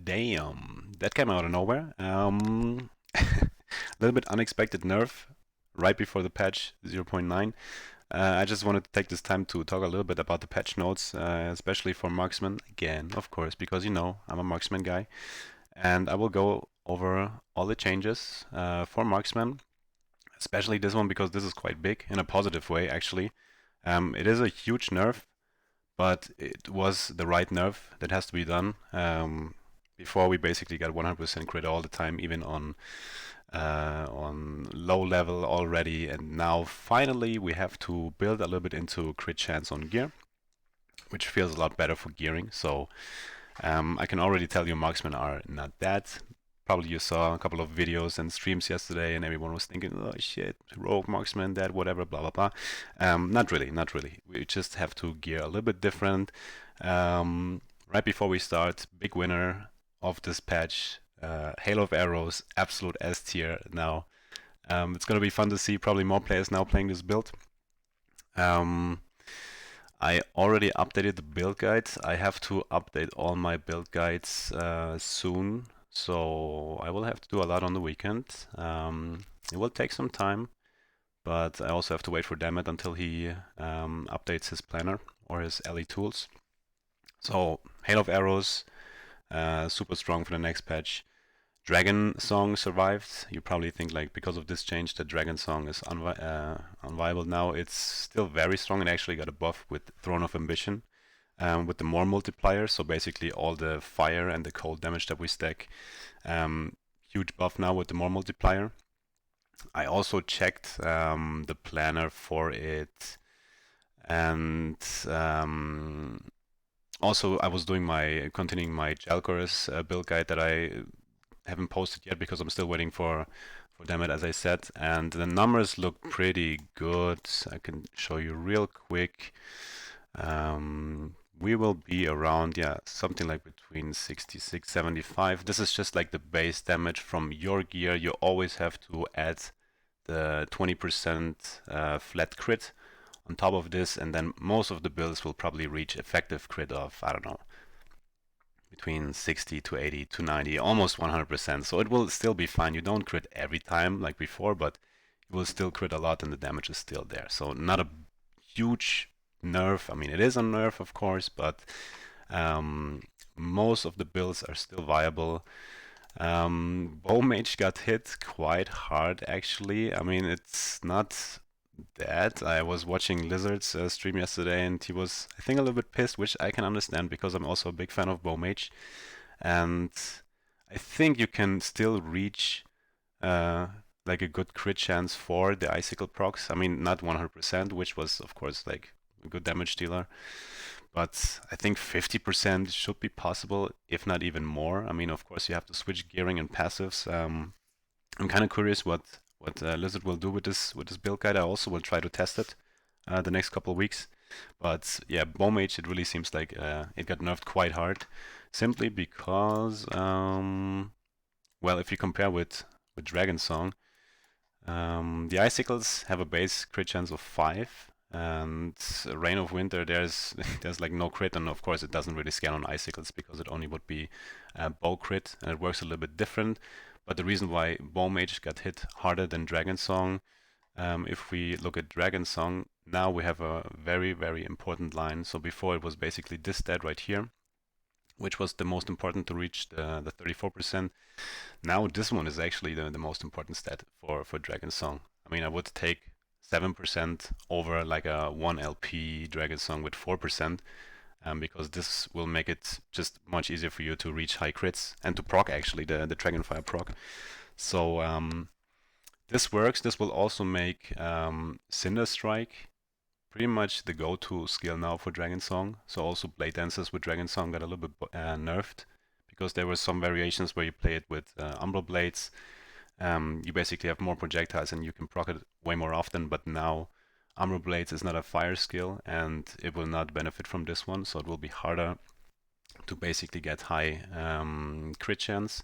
Damn, that came out of nowhere. A little bit unexpected nerf right before the patch 0.9. I just wanted to take this time to talk a little bit about the patch notes, especially for Marksman. Again, of course, because you know I'm a Marksman guy, and I will go over all the changes for Marksman, especially this one because this is quite big in a positive way, actually. It is a huge nerf, but it was the right nerf that has to be done. Before we basically got 100% crit all the time, even on low level already, and now finally we have to build a little bit into crit chance on gear, which feels a lot better for gearing. So I can already tell you marksmen are not that. Probably you saw a couple of videos and streams yesterday and everyone was thinking, oh shit, rogue marksman, that, whatever, blah, blah, blah. Not really, not really. We just have to gear a little bit different. Right before we start, big winner of this patch, Hail of Arrows, absolute S tier now. It's going to be fun to see probably more players now playing this build. I already updated the build guides. I have to update all my build guides soon, so I will have to do a lot on the weekend. It will take some time, but I also have to wait for Dammit until he updates his planner or his LE tools. So Hail of Arrows, super strong for the next patch. Dragon Song survived. You probably think like because of this change that Dragon Song is unviable now. It's still very strong and actually got a buff with Throne of Ambition with the more multiplier. So basically all the fire and the cold damage that we stack. Huge buff now with the more multiplier. I also checked the planner for it, and also I was doing continuing my Jalcorus build guide that I haven't posted yet because I'm still waiting for Dammit, as I said, and the numbers look pretty good. I can show you real quick. We will be around, yeah, something like between 66, 75. This is just like the base damage from your gear. You always have to add the 20% flat crit on top of this, and then most of the builds will probably reach effective crit of, I don't know, between 60 to 80 to 90, almost 100%. So it will still be fine. You don't crit every time like before, but you will still crit a lot and the damage is still there. So not a huge nerf. I mean, it is a nerf, of course, but most of the builds are still viable. Bowmage got hit quite hard, actually. I mean, it's not that. I was watching Lizard's stream yesterday, and he was, I think, a little bit pissed, which I can understand because I'm also a big fan of Bowmage. And I think you can still reach like a good crit chance for the Icicle procs. I mean, not 100%, which was, of course, like a good damage dealer. But I think 50% should be possible, if not even more. I mean, of course, you have to switch gearing and passives. I'm kind of curious what Lizard will do with this build guide. I also will try to test it the next couple of weeks. But yeah, Bowmage, it really seems like it got nerfed quite hard, simply because, well, if you compare with Dragon Song, the Icicles have a base crit chance of 5, and Rain of Winter, there's like no crit, and of course it doesn't really scale on Icicles because it only would be bow crit, and it works a little bit different. But the reason why Bowmage got hit harder than Dragon Song, if we look at Dragon Song, now we have a very, very important line. So before it was basically this stat right here, which was the most important to reach the 34%. Now this one is actually the most important stat for Dragon Song. I mean, I would take 7% over like a 1 LP Dragon Song with 4%. Because this will make it just much easier for you to reach high crits and to proc actually the Dragonfire proc. So this works. This will also make Cinder Strike pretty much the go-to skill now for Dragon Song. So also Bladedancers with Dragon Song got a little bit nerfed because there were some variations where you play it with Umbral Blades. You basically have more projectiles and you can proc it way more often, but now Umbral Blades is not a fire skill and it will not benefit from this one, so it will be harder to basically get high crit chance.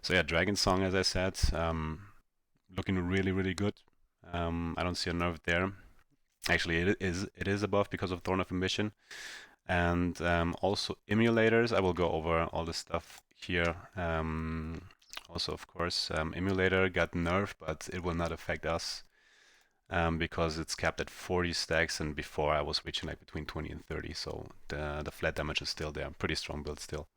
So yeah, Dragon Song, as I said, looking really, really good. I don't see a nerf there. Actually, it is above because of Thorn of Ambition. And also emulators, I will go over all this stuff here. Also, of course, emulator got nerfed, but it will not affect us because it's capped at 40 stacks, and before I was reaching like between 20 and 30, so the flat damage is still there. Pretty strong build still.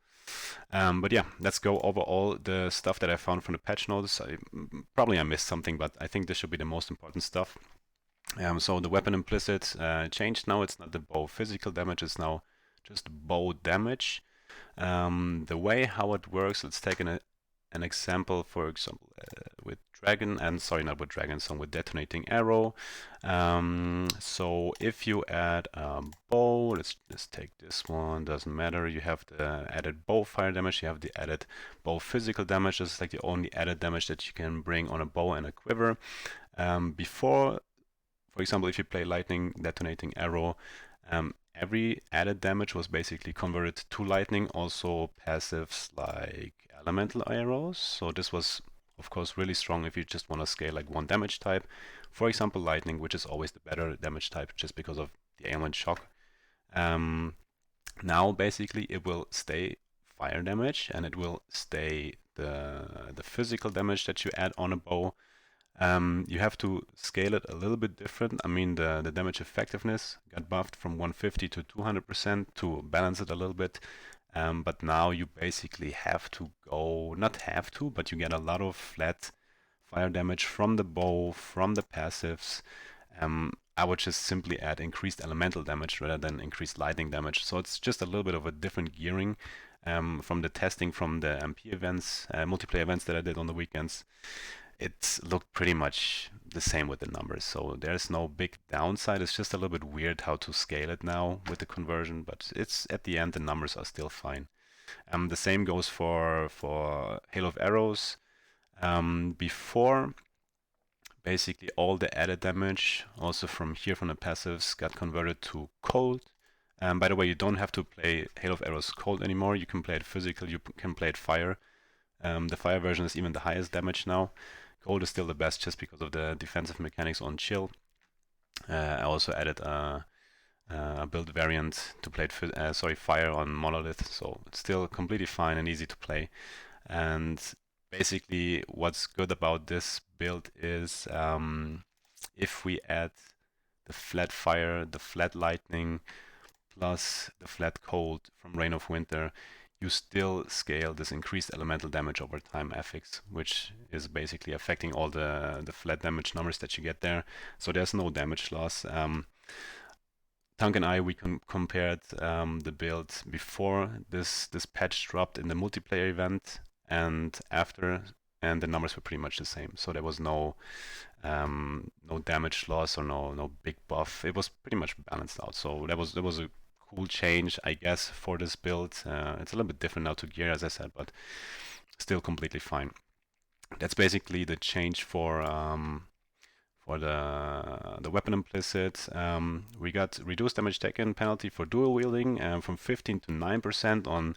But yeah, let's go over all the stuff that I found from the patch notes. Probably I missed something, but I think this should be the most important stuff. So the weapon implicit changed now. It's not the bow physical damage, it's now just bow damage. The way how it works, let's take an example, for example, with dragon, and sorry, not with dragon, so with detonating arrow. So if you add a bow, let's just take this one, doesn't matter. You have the added bow fire damage, you have the added bow physical damage. This is like the only added damage that you can bring on a bow and a quiver. Before, for example, if you play lightning detonating arrow, every added damage was basically converted to lightning, also passives like elemental arrows. So this was, of course, really strong if you just want to scale like one damage type. For example, lightning, which is always the better damage type just because of the ailment shock. Now, basically, it will stay fire damage, and it will stay the physical damage that you add on a bow. You have to scale it a little bit different. I mean, the damage effectiveness got buffed from 150 to 200% to balance it a little bit. But now you basically have to go, not have to, but you get a lot of flat fire damage from the bow, from the passives. I would just simply add increased elemental damage rather than increased lightning damage. So it's just a little bit of a different gearing from the testing from the MP events, multiplayer events that I did on the weekends. It looked pretty much the same with the numbers, so there's no big downside. It's just a little bit weird how to scale it now with the conversion, but it's at the end the numbers are still fine. The same goes for Hail of Arrows. Before, basically all the added damage, also from here from the passives, got converted to cold. By the way, you don't have to play Hail of Arrows cold anymore. You can play it physical, you can play it fire. The fire version is even the highest damage now. Cold is still the best just because of the defensive mechanics on chill. I also added a build variant to play fire on monolith, so it's still completely fine and easy to play. And basically, what's good about this build is if we add the flat fire, the flat lightning, plus the flat cold from Reign of Winter, you still scale this increased elemental damage over time affix, which is basically affecting all the flat damage numbers that you get there. So there's no damage loss. Tunk and I, we compared the build before this patch dropped in the multiplayer event and after, and the numbers were pretty much the same. So there was no damage loss or no big buff. It was pretty much balanced out. So there was a cool change, I guess, for this build. It's a little bit different now to gear, as I said, but still completely fine. That's basically the change for the weapon implicit. We got reduced damage taken penalty for dual wielding from 15 to 9%. On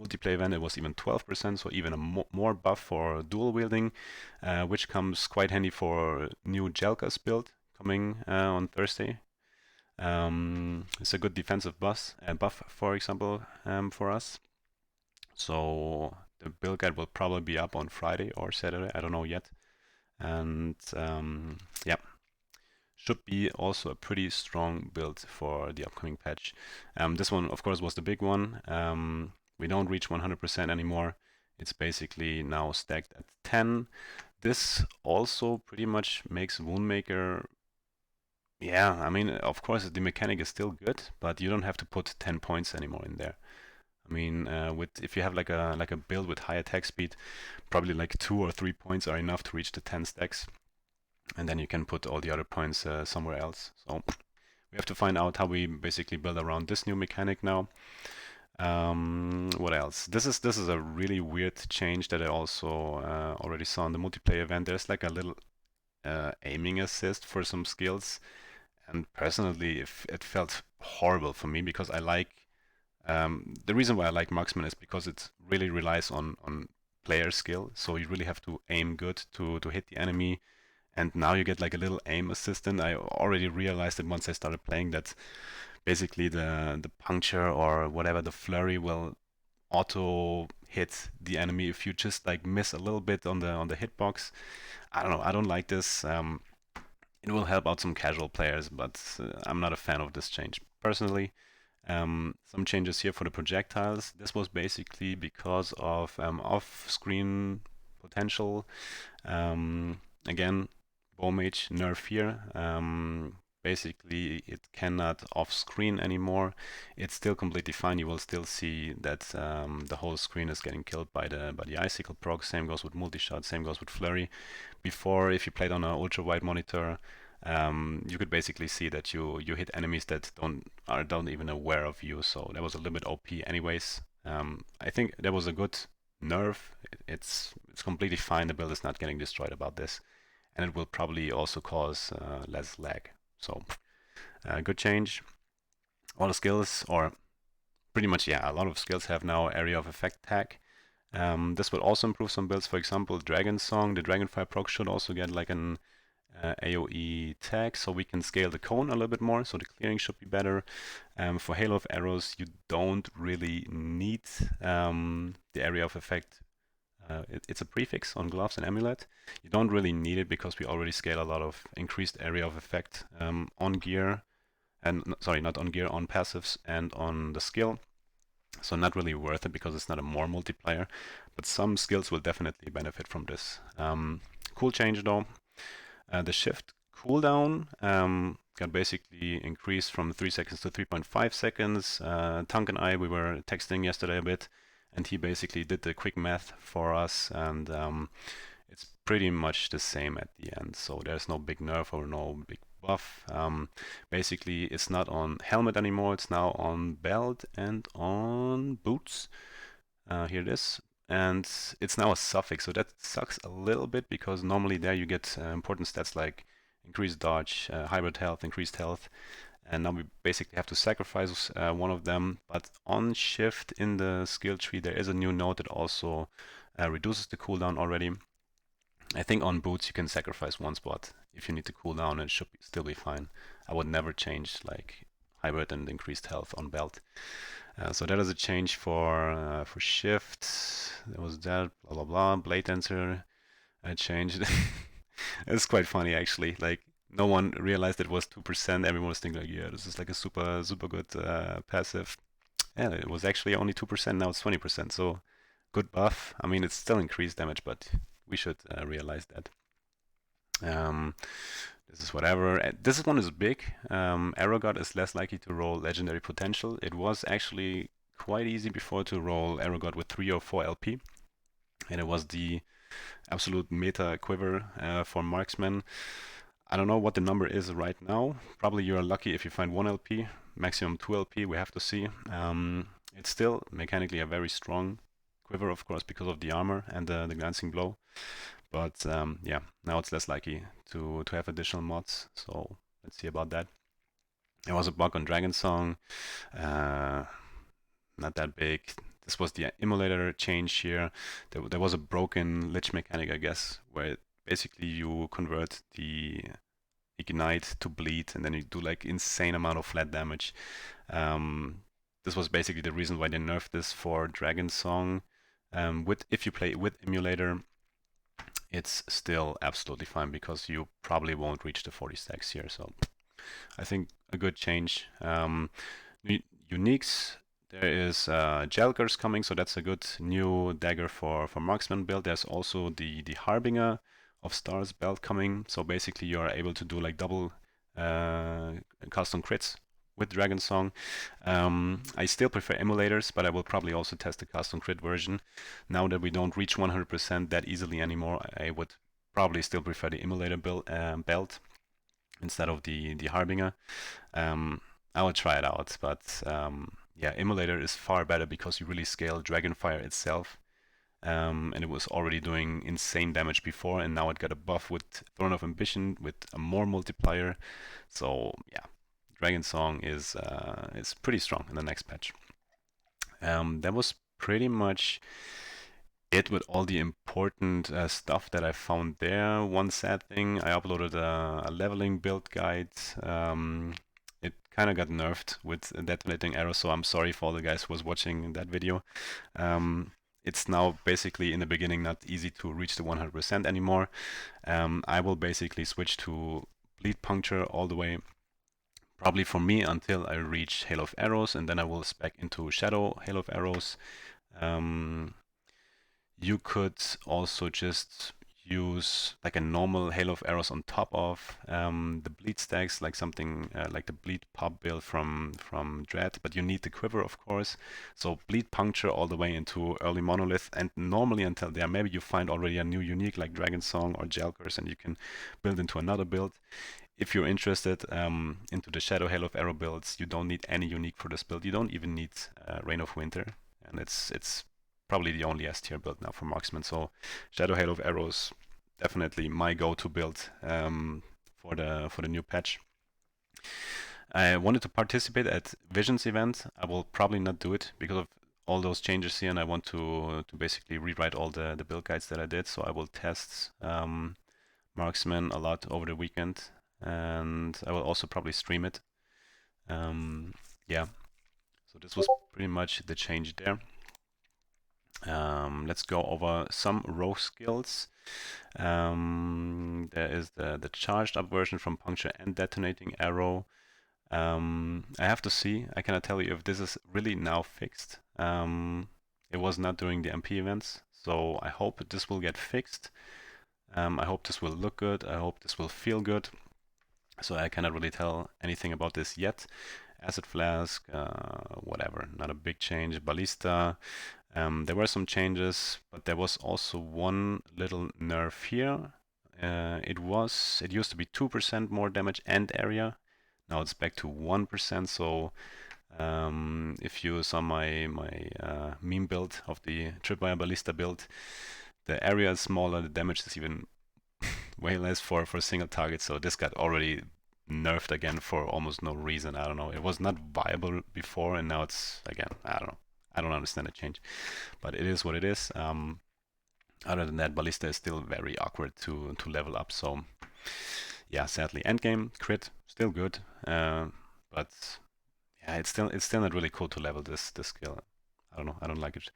multiplayer event it was even 12%, so even a more buff for dual wielding, which comes quite handy for new Jelka's build coming on Thursday. It's a good defensive buff, for example, for us. So the build guide will probably be up on Friday or Saturday, I don't know yet. And yeah, should be also a pretty strong build for the upcoming patch. This one, of course, was the big one. We don't reach 100% anymore. It's basically now stacked at 10. This also pretty much makes Woundmaker. Yeah, I mean, of course, the mechanic is still good, but you don't have to put 10 points anymore in there. I mean, if you have like a build with high attack speed, probably like 2 or 3 points are enough to reach the 10 stacks, and then you can put all the other points somewhere else. So we have to find out how we basically build around this new mechanic now. What else? This is a really weird change that I also already saw in the multiplayer event. There's like a little aiming assist for some skills, and personally, it felt horrible for me because I like. The reason why I like Marksman is because it really relies on player skill. So you really have to aim good to hit the enemy. And now you get like a little aim assistant. I already realized it once I started playing that basically the puncture or whatever, the flurry will auto hit the enemy if you just like miss a little bit on the hitbox. I don't know. I don't like this. It will help out some casual players, but I'm not a fan of this change personally. Some changes here for the projectiles. This was basically because of off-screen potential. Again, Bowmage nerf here. Basically, it cannot off-screen anymore. It's still completely fine. You will still see that the whole screen is getting killed by the icicle proc. Same goes with multi-shot. Same goes with flurry. Before, if you played on an ultra-wide monitor, you could basically see that you hit enemies that don't even aware of you. So that was a little bit OP, anyways. I think that was a good nerf. It's completely fine. The build is not getting destroyed about this, and it will probably also cause less lag. So good change. All the skills, or pretty much, yeah, a lot of skills have now area of effect tag. This will also improve some builds. For example, Dragon Song, the Dragonfire proc should also get like an AoE tag, so we can scale the cone a little bit more, so the clearing should be better. For Halo of Arrows, you don't really need the area of effect. It's a prefix on gloves and amulet. You don't really need it because we already scale a lot of increased area of effect on gear, and sorry, not on gear, on passives and on the skill. So not really worth it because it's not a more multiplier, but some skills will definitely benefit from this. Cool change though. The shift cooldown got basically increased from 3 seconds to 3.5 seconds. Tunk and I, we were texting yesterday a bit, and he basically did the quick math for us, and it's pretty much the same at the end. So there's no big nerf or no big buff. Basically, it's not on helmet anymore. It's now on belt and on boots. Here it is. And it's now a suffix, so that sucks a little bit because normally there you get important stats like increased dodge, hybrid health, increased health, and now we basically have to sacrifice one of them. But on shift in the skill tree, there is a new node that also reduces the cooldown already. I think on boots you can sacrifice one spot if you need to cool down, and it should still be fine. I would never change like hybrid and increased health on belt. So that is a change for shift. There was that, blah blah blah. Bladedancer changed. It's quite funny actually. Like no one realized it was 2%. Everyone was thinking like, yeah, this is like a super good passive. Yeah, it was actually only 2%. Now it's 20%. So good buff. I mean, it's still increased damage, but we should realize that. This is whatever. This one is big. Arrowguard is less likely to roll legendary potential. It was actually quite easy before to roll Arrowguard with 3 or 4 LP. And it was the absolute meta quiver for Marksman. I don't know what the number is right now. Probably you're lucky if you find 1 LP, maximum 2 LP, we have to see. It's still mechanically a very strong quiver, of course, because of the armor and the glancing blow. But yeah, now it's less likely to have additional mods. So let's see about that. There was a bug on Dragon Song. Not that big. This was the emulator change here. There was a broken lich mechanic, I guess, where basically you convert the ignite to bleed and then you do like insane amount of flat damage. This was basically the reason why they nerfed this for Dragon Song. If you play with emulator, it's still absolutely fine because you probably won't reach the 40 stacks here. So I think a good change. Uniques, there is Jelkers coming, so that's a good new dagger for Marksman build. There's also the Harbinger of Stars belt coming, so basically you are able to do like double custom crits with Dragon Song. I still prefer emulators, but I will probably also test the custom crit version. Now that we don't reach 100% that easily anymore, I would probably still prefer the emulator belt instead of the Harbinger. I will try it out, but yeah, emulator is far better because you really scale Dragonfire itself. And it was already doing insane damage before, and now it got a buff with Throne of Ambition with a more multiplier. So yeah, Dragon Song is pretty strong in the next patch. That was pretty much it with all the important stuff that I found there. One sad thing, I uploaded a leveling build guide. It kind of got nerfed with detonating arrows, so I'm sorry for all the guys who was watching that video. it's now basically in the beginning not easy to reach the 100% anymore. I will basically switch to bleed puncture all the way, probably for me, until I reach Hail of Arrows, and then I will spec into Shadow Hail of Arrows. You could also just use like a normal Hail of Arrows on top of the bleed stacks, like something like the bleed pop build from Dread, but you need the quiver, of course. So bleed puncture all the way into early monolith, and normally until there, maybe you find already a new unique like Dragon Song or Jelkers, and you can build into another build. If you're interested into the Shadow Hail of Arrow builds, you don't need any unique for this build. You don't even need Reign of Winter, and it's probably the only S tier build now for Marksman. So Shadow Hail of Arrows, definitely my go-to build for the new patch. I wanted to participate at Visions event. I will probably not do it because of all those changes here, and I want to basically rewrite all the build guides that I did. So I will test Marksman a lot over the weekend, and I will also probably stream it. Yeah, so this was pretty much the change there. Let's go over some rogue skills. There is the charged up version from Puncture and Detonating Arrow. I have to see. I cannot tell you if this is really now fixed. It was not during the MP events, so I hope this will get fixed. I hope this will look good. I hope this will feel good. So I cannot really tell anything about this yet. Acid Flask, whatever, not a big change. Ballista, there were some changes, but there was also one little nerf here. It used to be 2% more damage and area. Now it's back to 1%. So if you saw my meme build of the Tripwire Ballista build, the area is smaller, the damage is even way less for a single target. So this got already nerfed again for almost no reason. I don't know. It was not viable before, and now it's again. I don't know. I don't understand the change, but it is what it is. Other than that, Ballista is still very awkward to level up. So yeah, sadly, endgame crit still good, but yeah, it's still not really cool to level this skill. I don't know. I don't like it.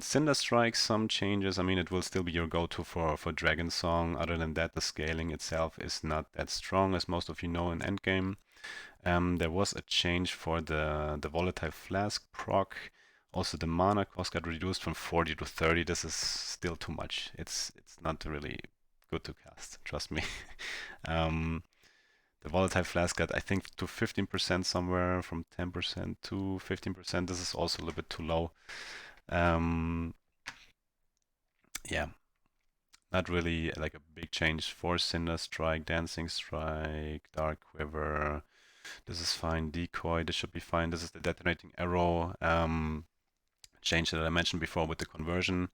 Cinder Strike, some changes. I mean, it will still be your go-to for Dragon Song. Other than that, the scaling itself is not that strong, as most of you know in endgame. There was a change for the Volatile Flask proc. Also, the mana cost got reduced from 40 to 30. This is still too much. It's not really good to cast. Trust me. The Volatile Flask got, I think, to 15% somewhere, from 10% to 15%. This is also a little bit too low. Yeah, not really like a big change for Cinder Strike, Dancing Strike, Dark Quiver. This is fine. Decoy, this should be fine. This is the Detonating Arrow change that I mentioned before with the conversion.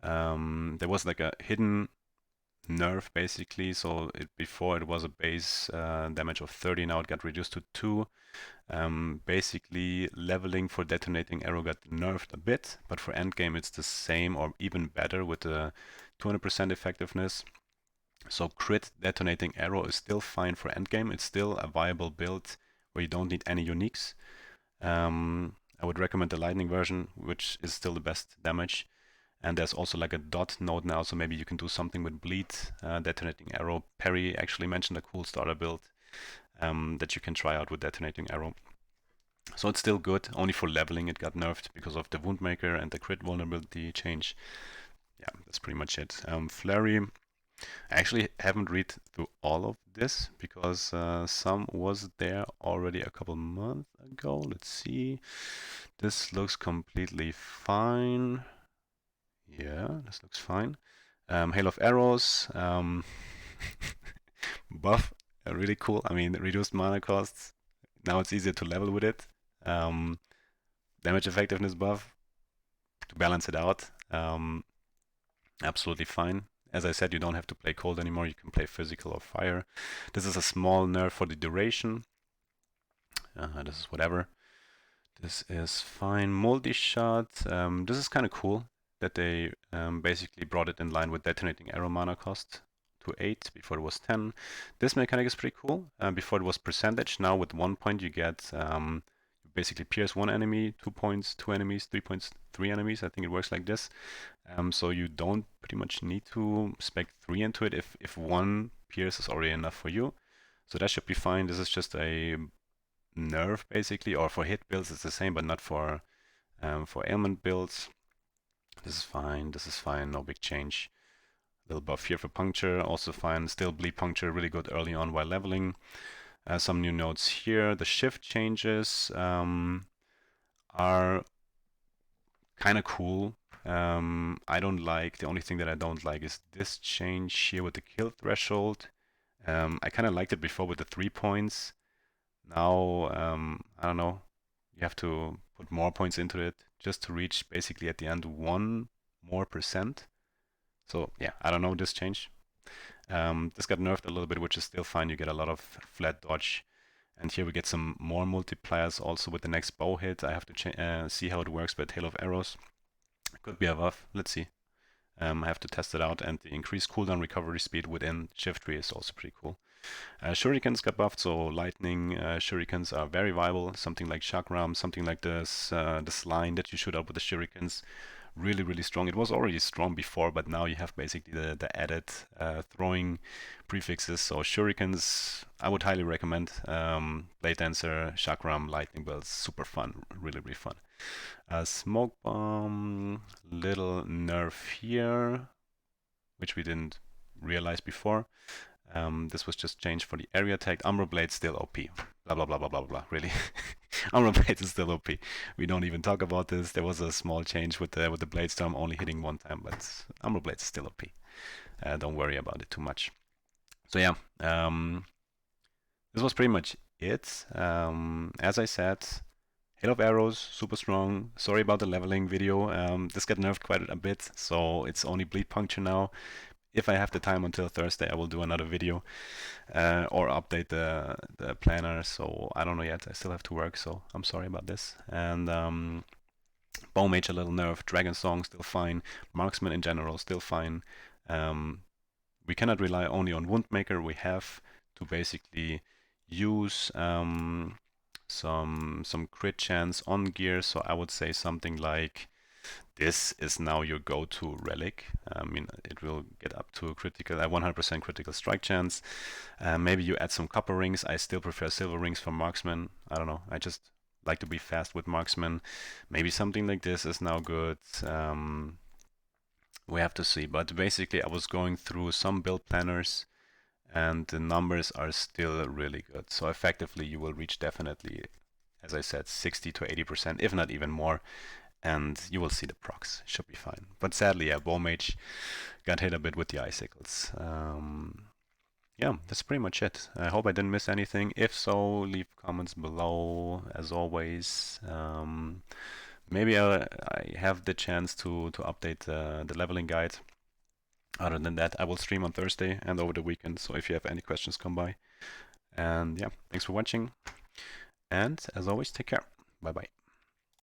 There was like a hidden nerf basically. So before it was a base damage of 30, now it got reduced to 2. Basically, leveling for Detonating Arrow got nerfed a bit, but for endgame it's the same or even better with the 200% effectiveness. So crit Detonating Arrow is still fine for endgame. It's still a viable build where you don't need any uniques. I would recommend the lightning version, which is still the best damage. And there's also like a dot node now, so maybe you can do something with bleed, Detonating Arrow. Perry actually mentioned a cool starter build that you can try out with Detonating Arrow. So it's still good, only for leveling it got nerfed because of the Woundmaker and the crit vulnerability change. Yeah, that's pretty much it. Flurry, I actually haven't read through all of this because some was there already a couple months ago. Let's see. This looks completely fine. Yeah, this looks fine. Hail of Arrows. Buff, really cool. I mean, reduced mana costs. Now it's easier to level with it. Damage effectiveness buff to balance it out. Absolutely fine. As I said, you don't have to play cold anymore. You can play physical or fire. This is a small nerf for the duration. This is whatever. This is fine. Multi-shot. This is kind of cool that they basically brought it in line with Detonating Arrow mana cost to 8. Before it was 10. This mechanic is pretty cool. Before it was percentage. Now with 1 point you get basically pierce one enemy, 2 points, 2 enemies, 3 points, 3 enemies. I think it works like this. So you don't pretty much need to spec 3 into it if 1 pierce is already enough for you. So that should be fine. This is just a NERF basically, or for hit builds it's the same, but not for ailment builds. This is fine. This is fine. No big change. Little buff here for puncture, also fine. Still bleed puncture really good early on while leveling. Some new notes here. The shift changes are kind of cool. I don't like, the only thing that I don't like is this change here with the kill threshold. I kind of liked it before with the 3 points. Now, I don't know, you have to put more points into it just to reach basically at the end 1 more %. So yeah, I don't know this change. This got nerfed a little bit, which is still fine. You get a lot of flat dodge. And here we get some more multipliers also with the next bow hit. I have to see how it works with Hail of Arrows. Could be a buff. Let's see. I have to test it out. And the increased cooldown recovery speed within Shift Tree is also pretty cool. Shurikens got buffed, so lightning shurikens are very viable. Something like Chakram, something like this line that you shoot out with the shurikens. Really, really strong. It was already strong before, but now you have basically the added throwing prefixes. So shurikens, I would highly recommend. Bladedancer, Chakram, lightning builds, super fun, really, really fun. Smoke bomb, little nerf here, which we didn't realize before. This was just changed for the area tag. Umbra Blade still OP. Blah blah blah blah blah blah. Really, Umbra Blade is still OP. We don't even talk about this. There was a small change with the Blade Storm only hitting 1 time, but Umbra Blade is still OP. Don't worry about it too much. So yeah, this was pretty much it. As I said, Hail of Arrows, super strong. Sorry about the leveling video. This got nerfed quite a bit, so it's only bleed puncture now. If I have the time until Thursday, I will do another video or update the planner. So I don't know yet. I still have to work, so I'm sorry about this. And Bow Mage a little nerf. Dragon Song still fine. Marksman in general still fine. We cannot rely only on Woundmaker. We have to basically use some crit chance on gear. So I would say something like, this is now your go-to relic. I mean, it will get up to a critical, 100% critical strike chance. Maybe you add some copper rings. I still prefer silver rings for Marksman. I don't know. I just like to be fast with Marksman. Maybe something like this is now good. We have to see. But basically, I was going through some build planners, and the numbers are still really good. So effectively, you will reach definitely, as I said, 60 to 80%, if not even more. And you will see the procs. Should be fine. But sadly, yeah, Bow Mage got hit a bit with the icicles. Yeah, that's pretty much it. I hope I didn't miss anything. If so, leave comments below, as always. Maybe I have the chance to update the leveling guide. Other than that, I will stream on Thursday and over the weekend. So if you have any questions, come by. And yeah, thanks for watching. And as always, take care. Bye-bye.